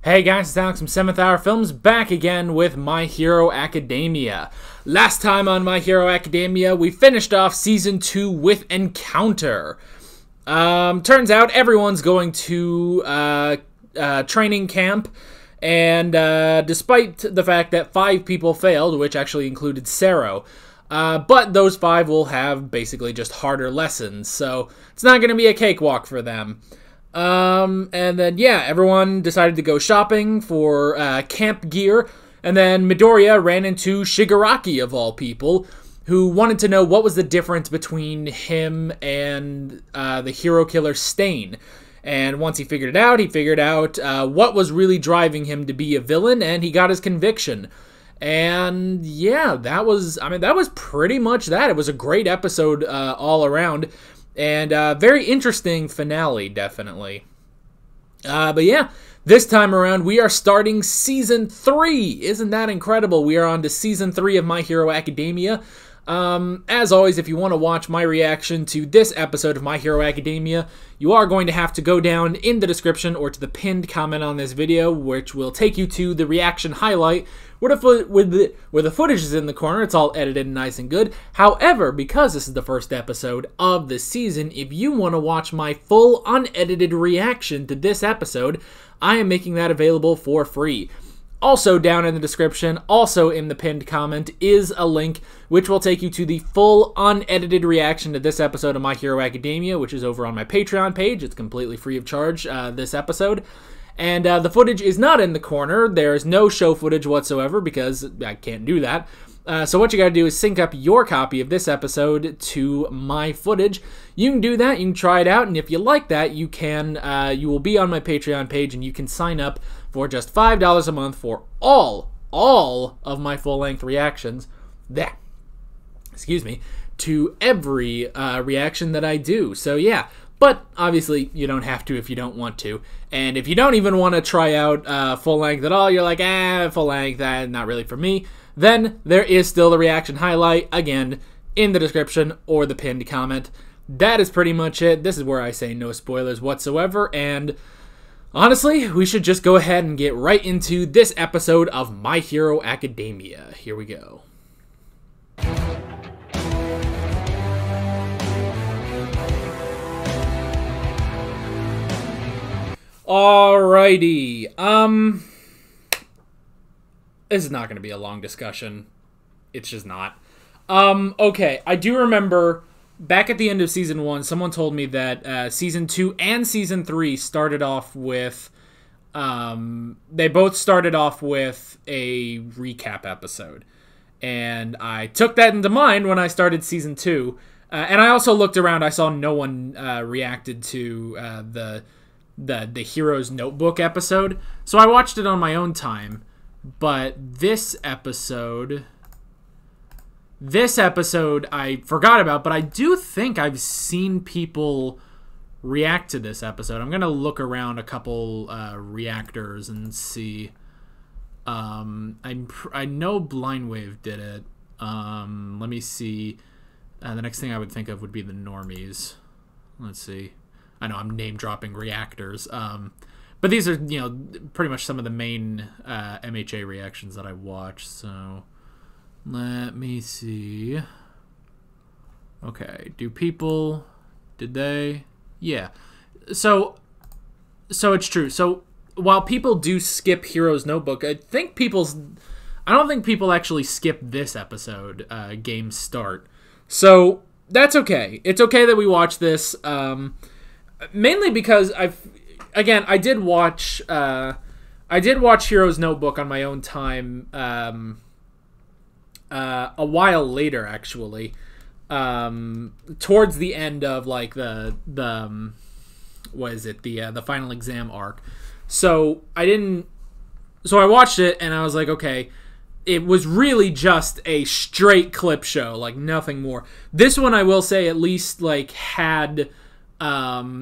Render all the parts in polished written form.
Hey guys, it's Alex from 7th Hour Films, back again with My Hero Academia. Last time on My Hero Academia, we finished off Season 2 with Encounter. Turns out everyone's going to training camp, and despite the fact that 5 people failed, which actually included Sero, but those 5 will have basically just harder lessons, so it's not going to be a cakewalk for them. And then, yeah, everyone decided to go shopping for camp gear, and then Midoriya ran into Shigaraki, of all people, who wanted to know what was the difference between him and the hero killer Stain. And once he figured out what was really driving him to be a villain, and he got his conviction. And yeah, that was pretty much that. It was a great episode all around. And very interesting finale, definitely. But yeah, this time around, we are starting Season 3. Isn't that incredible? We are on to Season 3 of My Hero Academia. As always, if you want to watch my reaction to this episode of My Hero Academia, you are going to have to go down in the description or to the pinned comment on this video, which will take you to the reaction highlight, where the footage is in the corner. It's all edited and nice and good. However, because this is the first episode of the season, if you want to watch my full unedited reaction to this episode, I am making that available for free. Also down in the description, also in the pinned comment, is a link which will take you to the full unedited reaction to this episode of My Hero Academia, which is over on my Patreon page. It's completely free of charge, this episode. And the footage is not in the corner. There's no show footage whatsoever because I can't do that. So what you gotta do is sync up your copy of this episode to my footage. You can do that, you can try it out, and if you like that, you will be on my Patreon page and you can sign up for just $5 a month for all of my full-length reactions. To every reaction that I do. So yeah. But, obviously, you don't have to if you don't want to. And if you don't even want to try out full-length at all, you're like, full-length, not really for me, then there is still the reaction highlight, again, in the description or the pinned comment. That is pretty much it. This is where I say no spoilers whatsoever, and honestly, we should just go ahead and get right into this episode of My Hero Academia. Here we go. Alrighty, this is not going to be a long discussion. It's just not. Okay, I do remember back at the end of Season 1, someone told me that Season 2 and Season 3 started off with, they both started off with a recap episode. And I took that into mind when I started Season 2. And I also looked around, I saw no one reacted to the Hero's Notebook episode, so I watched it on my own time. But this episode I forgot about, but I do think I've seen people react to this episode. I'm gonna look around a couple reactors and see. I know Blindwave did it. Let me see. The next thing I would think of would be the normies. Let's see. I know I'm name-dropping reactors, but these are, you know, pretty much some of the main MHA reactions that I watch, so let me see. Okay, did they? Yeah. So it's true. So while people do skip Hero's Notebook, I don't think people actually skip this episode, game start. So that's okay. It's okay that we watch this, mainly because I did watch Hero's Notebook on my own time a while later, actually, towards the end of like the final exam arc. So I watched it and I was like, okay, it was really just a straight clip show, like nothing more. This one, I will say, at least like had.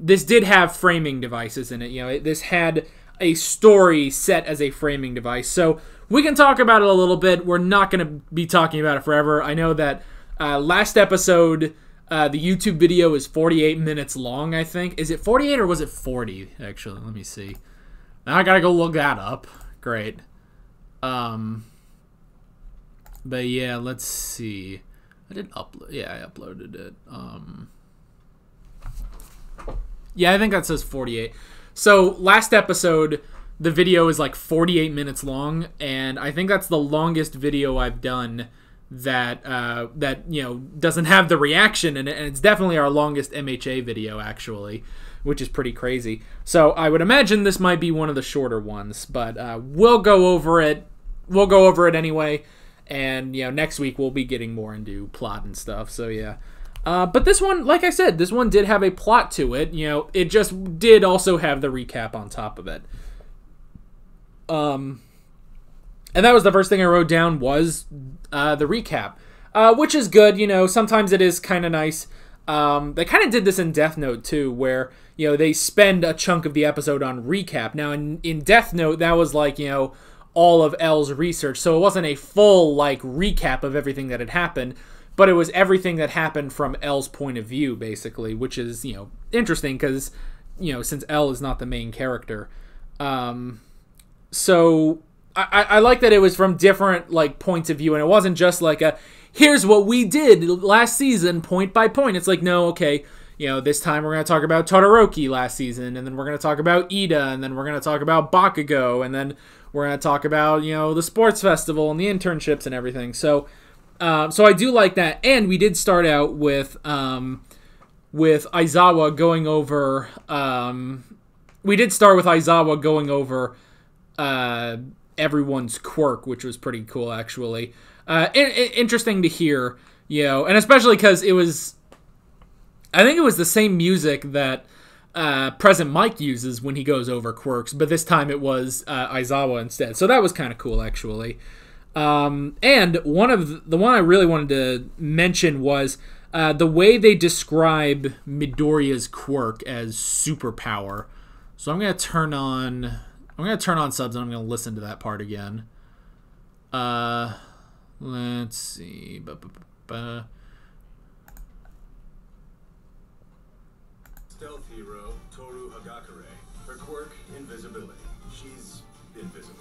This did have framing devices in it. You know, this had a story set as a framing device. So we can talk about it a little bit. We're not going to be talking about it forever. I know that last episode, the YouTube video is 48 minutes long, I think. Is it 48 or was it 40, actually? Let me see. Now I gotta go look that up. Great. But yeah, let's see. I did upload. Yeah, I uploaded it. Yeah, I think that says 48. So last episode, the video is like 48 minutes long, and I think that's the longest video I've done that doesn't have the reaction in it, and it's definitely our longest MHA video actually, which is pretty crazy. So I would imagine this might be one of the shorter ones, but we'll go over it. We'll go over it anyway, and next week we'll be getting more into plot and stuff. So yeah. But this one, like I said, this one did have a plot to it. It just did also have the recap on top of it. And that was the first thing I wrote down was the recap, which is good. Sometimes it is kind of nice. They kind of did this in Death Note too, where they spend a chunk of the episode on recap. Now in Death Note, that was like all of L's research, so it wasn't a full like recap of everything that had happened. But it was everything that happened from L's point of view, basically, which is, interesting because, since L is not the main character. So I like that it was from different, like, points of view, and it wasn't just like here's what we did last season, point by point. It's like, no, okay, this time we're going to talk about Todoroki last season, and then we're going to talk about Ida, and then we're going to talk about Bakugo, and then we're going to talk about, the sports festival and the internships and everything. So I do like that, and we did start out with Aizawa going over. We did start with Aizawa going over everyone's quirk, which was pretty cool, actually. Interesting to hear, and especially because it was. I think it was the same music that Present Mike uses when he goes over quirks, but this time it was Aizawa instead. So that was kind of cool, actually. And the one I really wanted to mention was the way they describe Midoriya's quirk as superpower. So I'm gonna turn on subs and I'm gonna listen to that part again. Let's see. Stealth hero Toru Hagakure. Her quirk, invisibility. She's invisible.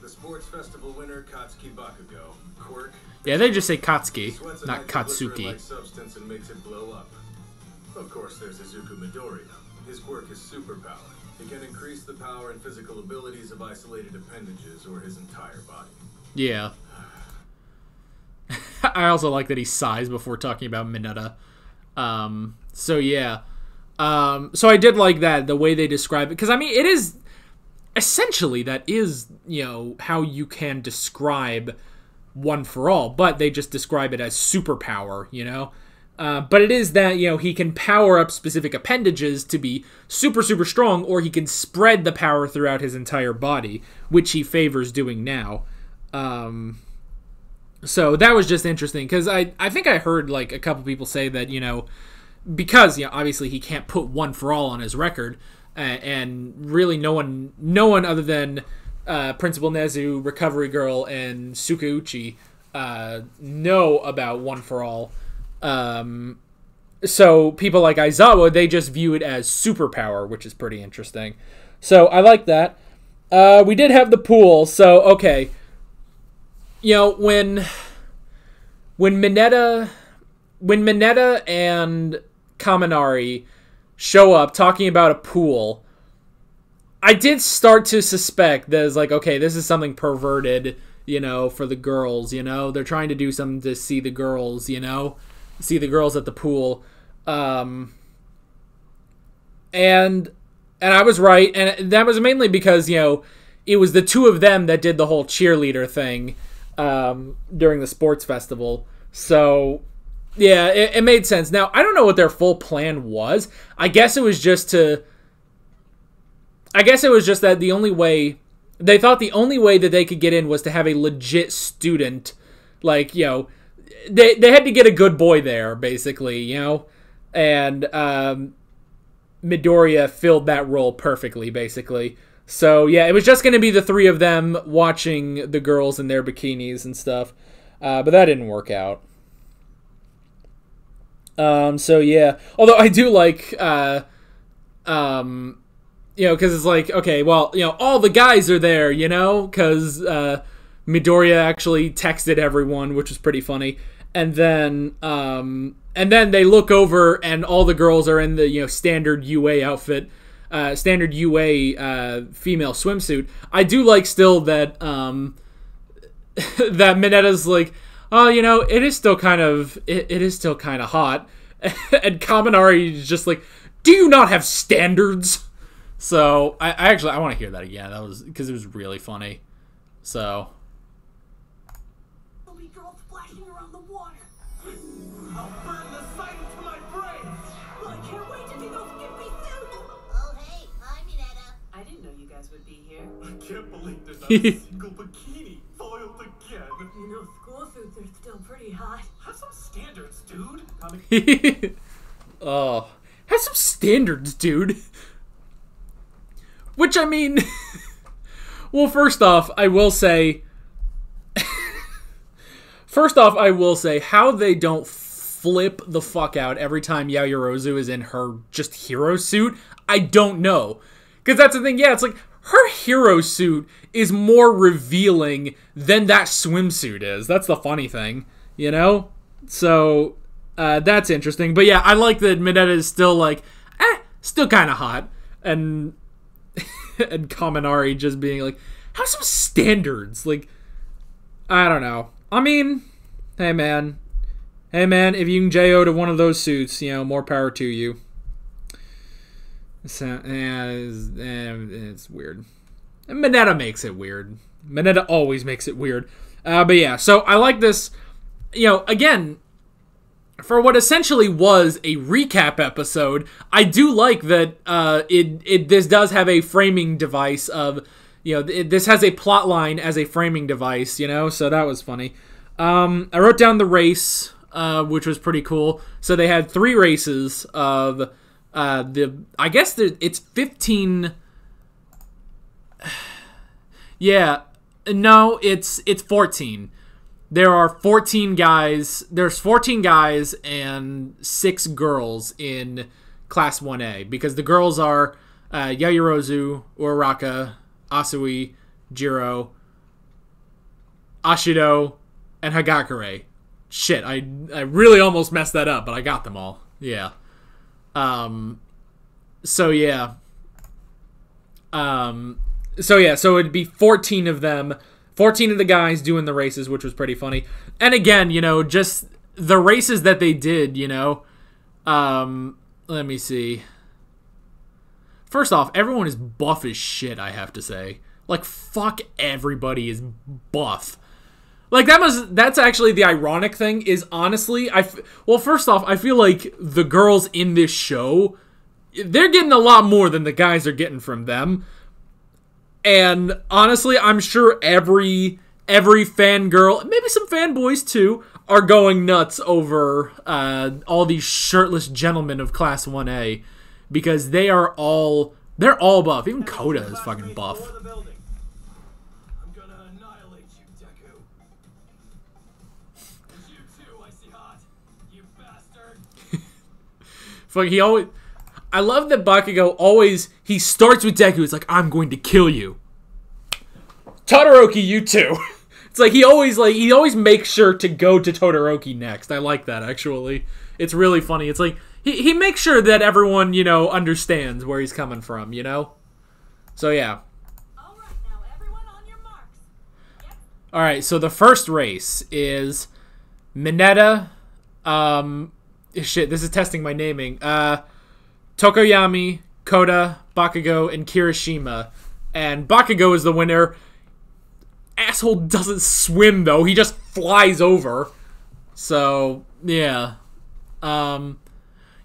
The sports festival winner Katsuki Bakugo. Quirk. Yeah, they just say Katsuki, not Katsuki. Substance and makes it blow up. Of course, there's Izuku Midoriya. His quirk is superpower. He can increase the power and physical abilities of isolated appendages or his entire body. Yeah. I also like that he sighs before talking about Mineta. So yeah. So I did like that, the way they describe it, because I mean, it is essentially, that is, how you can describe One for All, but they just describe it as superpower, but it is that, he can power up specific appendages to be super, super strong, or he can spread the power throughout his entire body, which he favors doing now. So that was just interesting, because I think I heard, like, a couple people say that, because, obviously he can't put One for All on his record, and really no one other than Principal Nezu, Recovery Girl, and Sukauchi know about One for All. So people like Aizawa, they just view it as superpower, which is pretty interesting. So I like that. We did have the pool, so okay. When Mineta and Kaminari show up talking about a pool, I did start to suspect that it's like, okay, this is something perverted, for the girls, they're trying to do something to see the girls, see the girls at the pool. And I was right, and that was mainly because, it was the two of them that did the whole cheerleader thing during the sports festival. So yeah, it made sense. Now, I don't know what their full plan was. I guess it was just that the only way that they could get in was to have a legit student, like, they had to get a good boy there, basically, and Midoriya filled that role perfectly, basically. So yeah, it was just going to be the three of them watching the girls in their bikinis and stuff, but that didn't work out. So yeah, although I do like, because it's like, okay, well, all the guys are there, because Midoriya actually texted everyone, which was pretty funny. And then they look over and all the girls are in the standard UA outfit, standard UA female swimsuit. I do like still that that Mineta's like, oh, it is still kind of hot, and Kaminari is just like, do you not have standards? So I want to hear that again. That was because it was really funny. So. Girl splashing around the water. I'll burn the sight into my brain. Well, I can't wait to see those skimpy suits. Oh, hey, hi, Mineta. I didn't know you guys would be here. I can't believe there's not a single bikini foiled again. School suits are still pretty hot. Have some standards, dude. Oh, have some standards, dude. Which, I mean, well, first off, I will say how they don't flip the fuck out every time Yaoyorozu is in her just hero suit, I don't know. Because that's the thing, it's like, her hero suit is more revealing than that swimsuit is. That's the funny thing, So, that's interesting. But yeah, I like that Mineta is still like, still kind of hot. And Kaminari just being like, have some standards. Like, I don't know. I mean, hey man, if you can JO to one of those suits, more power to you. So, it's weird. And Mineta makes it weird. Mineta always makes it weird. But yeah, so I like this, again, for what essentially was a recap episode, I do like that this does have a framing device of, this has a plot line as a framing device, so that was funny. I wrote down the race, which was pretty cool. So they had 3 races of I guess it's 15. Yeah, no, it's 14. There are 14 guys. There's 14 guys and 6 girls in Class 1A because the girls are Yaoyorozu, Uraraka, Asui, Jiro, Ashido, and Hagakure. Shit, I really almost messed that up, but I got them all. Yeah. So it'd be 14 of them, 14 of the guys doing the races, which was pretty funny. And again, just the races that they did, let me see. First off, everyone is buff as shit, I have to say. Like, fuck, everybody is buff. Like, that's actually the ironic thing, is honestly, first off, I feel like the girls in this show, they're getting a lot more than the guys are getting from them. And honestly, I'm sure every fangirl, maybe some fanboys too, are going nuts over all these shirtless gentlemen of Class 1A. Because they're all buff. Even Koda is fucking buff. I'm gonna annihilate you, Deku. And you too, Icy Hot. You bastard. I love that Bakugo he starts with Deku. It's like, I'm going to kill you. Todoroki, you too. It's like he always makes sure to go to Todoroki next. I like that, actually. It's really funny. It's like, he makes sure that everyone, understands where he's coming from, So, yeah. All right, now everyone on your marks. Yep. All right, so the first race is Mineta. Shit, this is testing my naming. Tokoyami, Koda, Bakugo, and Kirishima. And Bakugo is the winner. Asshole doesn't swim, though. He just flies over. So, yeah.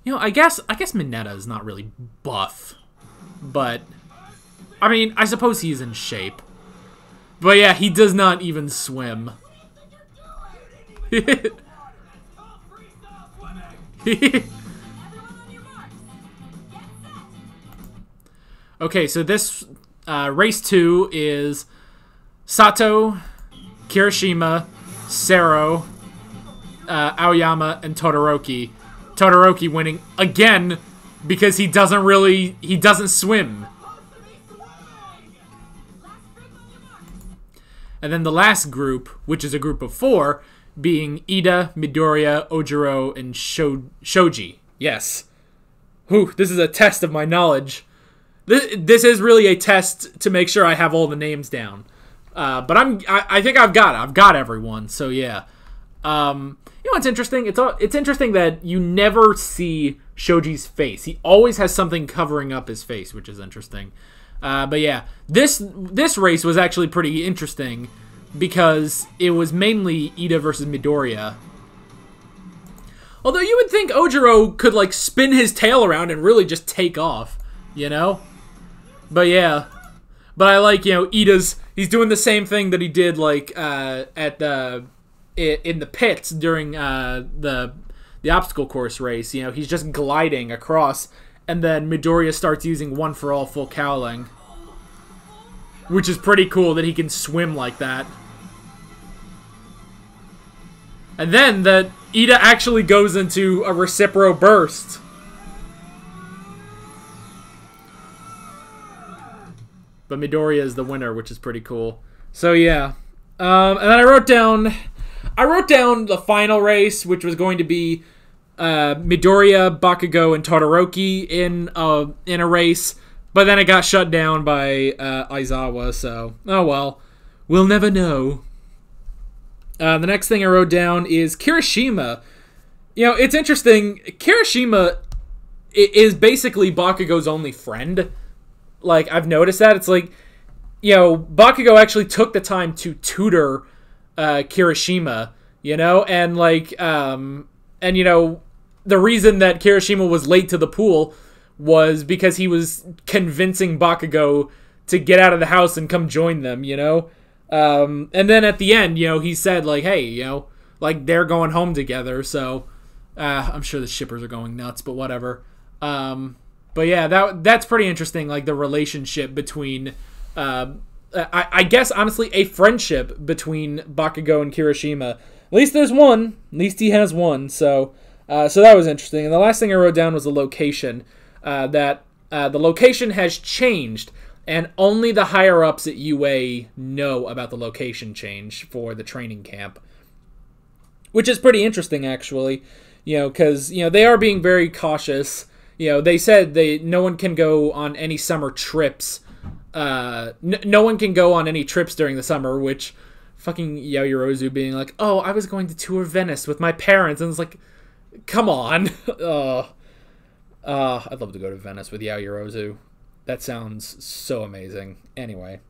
I guess Mineta is not really buff. But, I mean, I suppose he's in shape. But yeah, he does not even swim. Okay, so this race 2 is Sato, Kirishima, Sero, Aoyama, and Todoroki. Todoroki winning again because he doesn't swim. And then the last group, which is a group of 4, being Ida, Midoriya, Ojiro, and Shoji. Yes. Whew, this is a test of my knowledge. This is really a test to make sure I have all the names down. But I think I've got everyone. So yeah. You know what's interesting? It's interesting that you never see Shoji's face. He always has something covering up his face, which is interesting. But yeah, this race was actually pretty interesting because it was mainly Ida versus Midoriya. Although you would think Ojiro could like spin his tail around and really just take off, you know? But yeah. But I like, you know, he's doing the same thing that he did like in the pits during the obstacle course race. You know, he's just gliding across, and then Midoriya starts using One for All full cowling, which is pretty cool that he can swim like that. And then Ida actually goes into a Recipro Burst. But Midoriya is the winner, which is pretty cool. So yeah. And then I wrote down the final race, which was going to be Midoriya, Bakugo, and Todoroki in a race. But then it got shut down by Aizawa, so oh well. We'll never know. The next thing I wrote down is Kirishima. You know, it's interesting. Kirishima is basically Bakugo's only friend. Like, I've noticed that. It's like, you know, Bakugo actually took the time to tutor Kirishima, you know? And, like, and, you know, the reason that Kirishima was late to the pool was because he was convincing Bakugo to get out of the house and come join them, you know? And then at the end, you know, he said, like, hey, you know, like, they're going home together, so I'm sure the shippers are going nuts, but whatever. But yeah, that's pretty interesting, like, the relationship between, I guess, honestly, a friendship between Bakugo and Kirishima. At least there's one. At least he has one, so that was interesting. And the last thing I wrote down was the location, that the location has changed, and only the higher-ups at UA know about the location change for the training camp. Which is pretty interesting, actually, you know, because, you know, they are being very cautious. You know, they said no one can go on any summer trips. No one can go on any trips during the summer, which fucking Yaoyorozu being like, oh, I was going to tour Venice with my parents. And it's like, come on. I'd love to go to Venice with Yaoyorozu. That sounds so amazing. Anyway.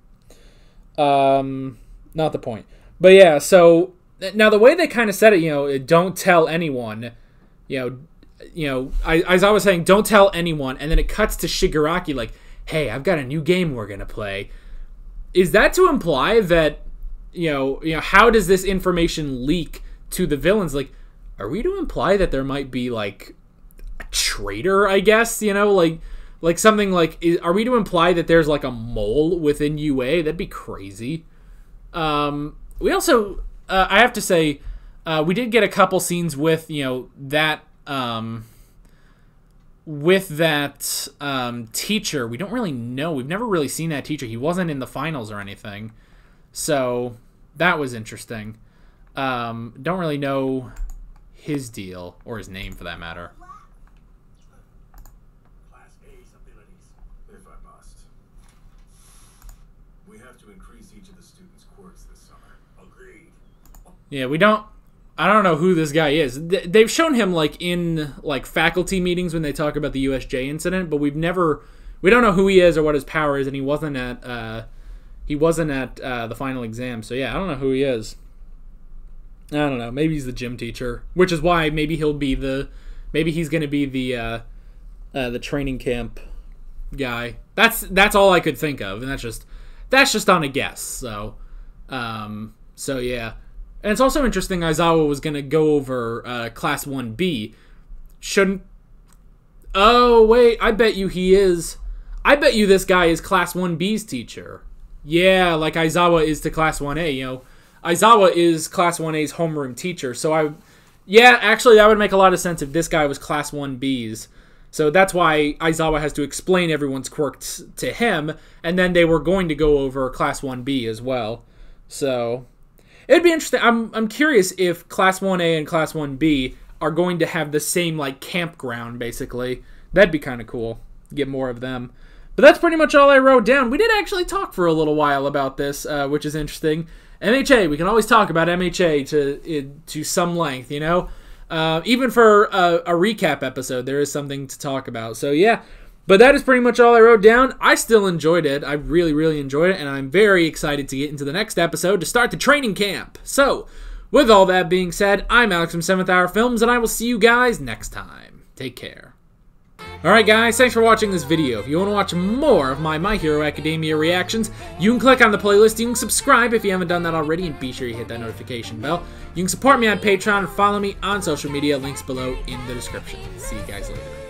Not the point. But yeah, so now the way they kind of said it, you know, don't tell anyone, you know, as I was saying, don't tell anyone, and then it cuts to Shigaraki like, hey, I've got a new game we're gonna play. Is that to imply that, you know, how does this information leak to the villains? Like, are we to imply that there might be like a traitor, I guess, you know, like something like, are we to imply that there's like a mole within UA? That'd be crazy. We also, I have to say, we did get a couple scenes with, you know, that teacher. We don't really know. We've never really seen that teacher. He wasn't in the finals or anything. So that was interesting. Don't really know his deal, or his name for that matter. Class A's abilities, if I must. We have to increase each of the students' quirks this summer. Agreed. Yeah, I don't know who this guy is. They've shown him like in like faculty meetings when they talk about the USJ incident, but we don't know who he is or what his power is, and he wasn't at the final exam. So yeah, I don't know who he is. I don't know. Maybe he's the gym teacher, which is why maybe he's going to be the training camp guy. That's all I could think of, and that's just on a guess. So yeah. And it's also interesting Aizawa was going to go over Class 1B. Oh, wait, I bet you he is. I bet you this guy is Class 1B's teacher. Yeah, like Aizawa is to Class 1A, you know. Aizawa is Class 1A's homeroom teacher, so yeah, actually that would make a lot of sense if this guy was Class 1B's. So that's why Aizawa has to explain everyone's quirks to him, and then they were going to go over Class 1B as well. So it'd be interesting. I'm curious if Class 1A and Class 1B are going to have the same like campground, basically. That'd be kind of cool. Get more of them. But that's pretty much all I wrote down. We did actually talk for a little while about this, which is interesting. MHA, we can always talk about MHA to some length, you know? Even for a recap episode, there is something to talk about. So yeah, but that is pretty much all I wrote down. I still enjoyed it. I really, really enjoyed it, and I'm very excited to get into the next episode to start the training camp. So, with all that being said, I'm Alex from 7th Hour Films, and I will see you guys next time. Take care. Alright guys, thanks for watching this video. If you want to watch more of My Hero Academia reactions, you can click on the playlist, you can subscribe if you haven't done that already, and be sure you hit that notification bell. You can support me on Patreon and follow me on social media, links below in the description. See you guys later.